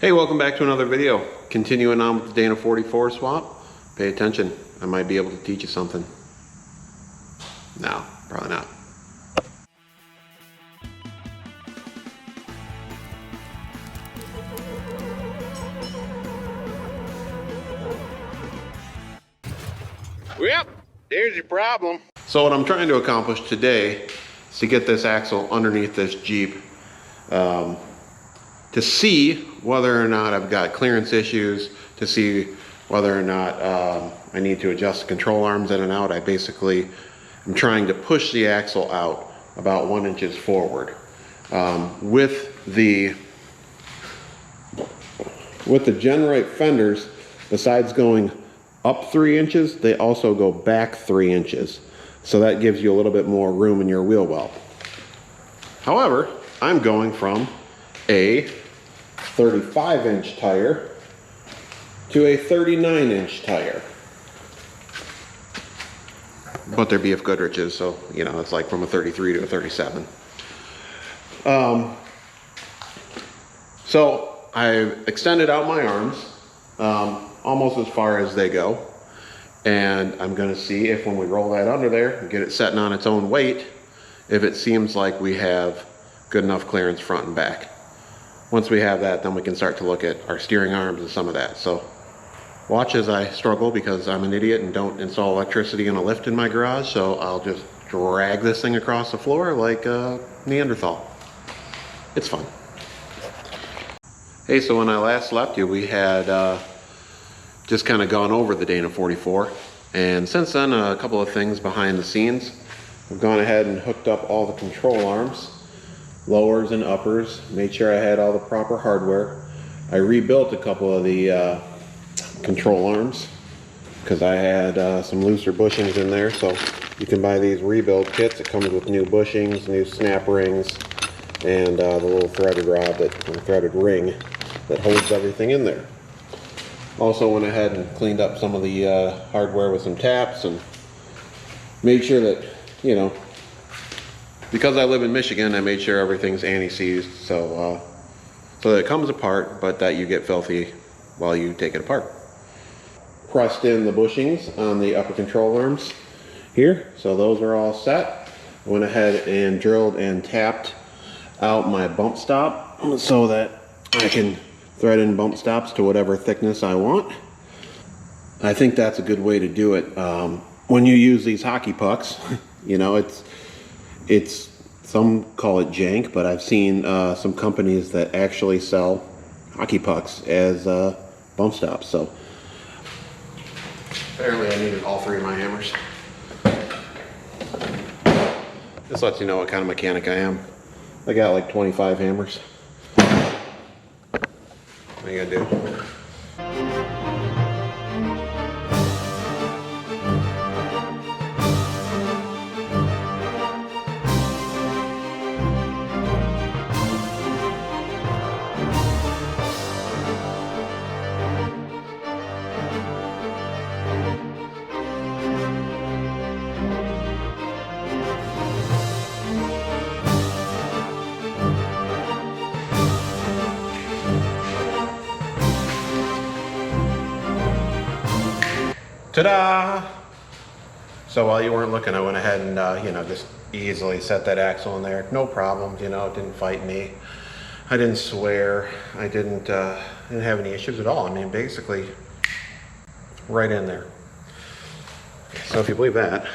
Hey, welcome back to another video. Continuing on with the Dana 44 swap. Pay attention, I might be able to teach you something. No, probably not. Yep, there's your problem. So what I'm trying to accomplish today is to get this axle underneath this Jeep to see whether or not I've got clearance issues, to see whether or not I need to adjust the control arms in and out. I basically am trying to push the axle out about 1 inch forward. With the Genrite fenders, besides going up 3 inches, they also go back 3 inches. So that gives you a little bit more room in your wheel well. However, I'm going from a 35-inch tire to a 39-inch tire. But they're BF Goodrich's, so you know, it's like from a 33 to a 37. So I've extended out my arms almost as far as they go, and I'm going to see if when we roll that under there and get it setting on its own weight, if it seems like we have good enough clearance front and back. Once we have that, then we can start to look at our steering arms and some of that. So watch as I struggle, because I'm an idiot and don't install electricity in a lift in my garage, so I'll just drag this thing across the floor like a Neanderthal. It's fun. Hey, so when I last left you, we had just kind of gone over the Dana 44, and since then a couple of things behind the scenes. I've gone ahead and hooked up all the control arms, lowers and uppers, made sure I had all the proper hardware. I rebuilt a couple of the control arms because I had some looser bushings in there, so you can buy these rebuild kits. It comes with new bushings, new snap rings, and the little threaded rod, threaded ring that holds everything in there. Also went ahead and cleaned up some of the hardware with some taps and made sure that, you know, because I live in Michigan, I made sure everything's anti-seized, so that it comes apart, but that you get filthy while you take it apart. Pressed in the bushings on the upper control arms here, so those are all set. I went ahead and drilled and tapped out my bump stop so that I can thread in bump stops to whatever thickness I want. I think that's a good way to do it. When you use these hockey pucks, you know, it's some call it jank, but I've seen some companies that actually sell hockey pucks as bump stops. So apparently I needed all three of my hammers. This lets you know what kind of mechanic I am. I got like 25 hammers. What are you gonna do? Ta-da! So while you weren't looking, I went ahead and you know, just easily set that axle in there. No problems, you know, it didn't fight me. I didn't swear. I didn't have any issues at all. I mean, basically, right in there. So if you believe that,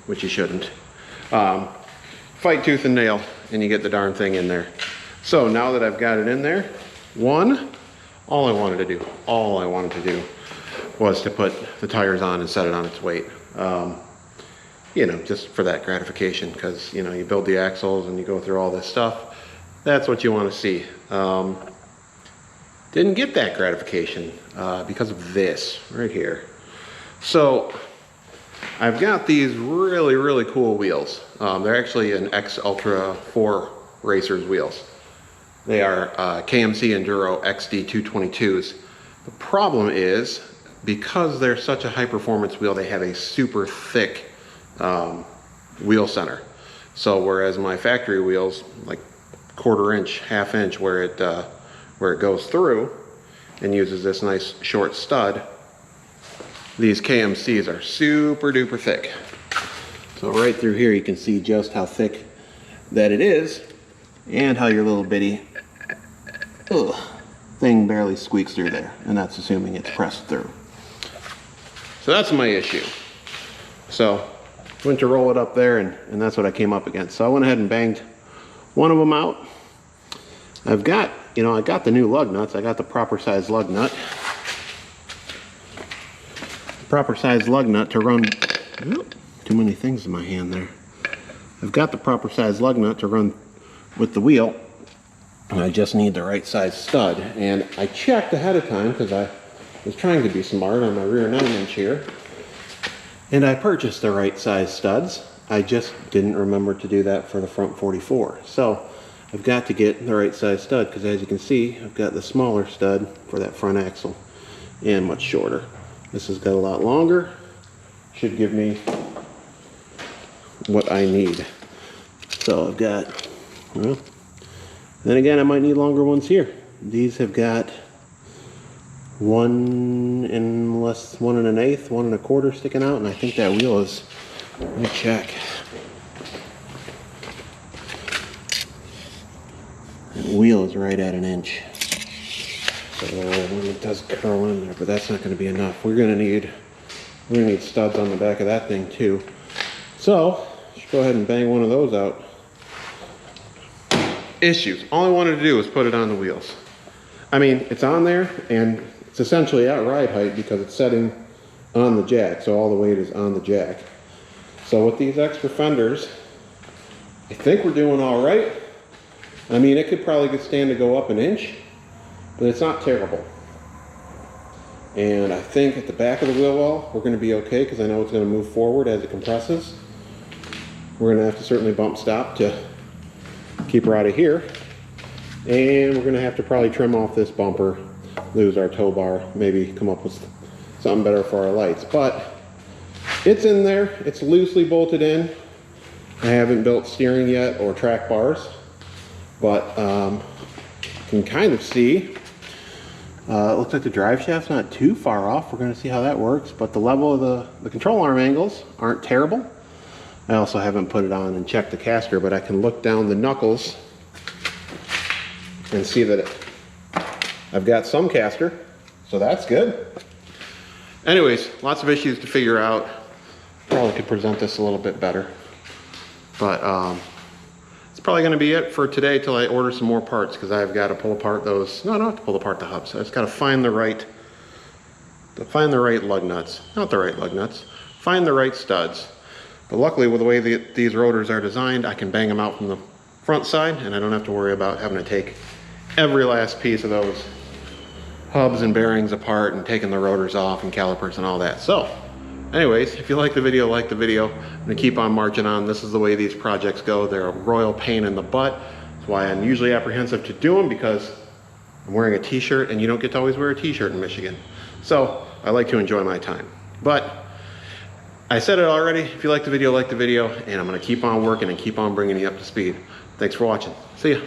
which you shouldn't, fight tooth and nail, and you get the darn thing in there. So now that I've got it in there, all I wanted to do was to put the tires on and set it on its weight. You know, just for that gratification, because, you know, you build the axles and you go through all this stuff. That's what you want to see. Didn't get that gratification because of this right here. So I've got these really, really cool wheels. They're actually an X Ultra 4 Racers wheels. They are KMC Enduro XD 222s. The problem is, because they're such a high performance wheel, they have a super thick wheel center. So whereas my factory wheels, like 1/4 inch, 1/2 inch, where it where it goes through and uses this nice short stud. These KMCs are super duper thick. So right through here you can see just how thick that it is and how your little bitty thing barely squeaks through there, and that's assuming it's pressed through. So that's my issue. So I went to roll it up there, and that's what I came up against. So I went ahead and banged one of them out. I've got, you know, I got the new lug nuts. I got the proper size lug nut. Proper size lug nut to run, too many things in my hand there. I've got the proper size lug nut to run with the wheel, and I just need the right size stud. And I checked ahead of time because I was trying to be smart on my rear 9-inch here, and I purchased the right size studs. I just didn't remember to do that for the front 44. So I've got to get the right size stud, because as you can see, I've got the smaller stud for that front axle and much shorter. This has got a lot longer, should give me what I need. So I've got, well, then again, I might need longer ones here. These have got 1 1/8, 1 1/4 sticking out, and I think that wheel is, let me check. That wheel is right at 1 inch. So it does curl in there, but that's not going to be enough. We're going to need studs on the back of that thing too. So just go ahead and bang one of those out. Issues. All I wanted to do was put it on the wheels. I mean, it's on there, and it's essentially at ride height because it's setting on the jack, so all the weight is on the jack. So with these extra fenders, I think we're doing all right. I mean, it could probably stand to go up 1 inch, but it's not terrible. And I think at the back of the wheel well, we're going to be okay, because I know it's going to move forward as it compresses. We're going to have to certainly bump stop to keep her out of here. And we're going to have to probably trim off this bumper, lose our tow bar, maybe come up with something better for our lights. But it's in there. It's loosely bolted in. I haven't built steering yet or track bars, but you can kind of see. It looks like the drive shaft's not too far off. We're going to see how that works, but the level of the control arm angles aren't terrible. I also haven't put it on and checked the caster, but I can look down the knuckles and see that I've got some caster, so that's good. Anyways, lots of issues to figure out. Probably could present this a little bit better, but it's probably going to be it for today till I order some more parts, because I've got to pull apart those. No, I don't have to pull apart the hubs. I just got to find the right lug nuts. Not the right lug nuts. Find the right studs. But luckily, with the way these rotors are designed, I can bang them out from the front side, and I don't have to worry about having to take every last piece of those hubs and bearings apart and taking the rotors off and calipers and all that. So anyways, if you like the video, like the video. I'm gonna keep on marching on. This is the way these projects go. They're a royal pain in the butt. That's why I'm usually apprehensive to do them, because I'm wearing a t-shirt, and you don't get to always wear a t-shirt in Michigan. So I like to enjoy my time. But I said it already, if you like the video, and I'm gonna keep on working and keep on bringing you up to speed. Thanks for watching. See ya.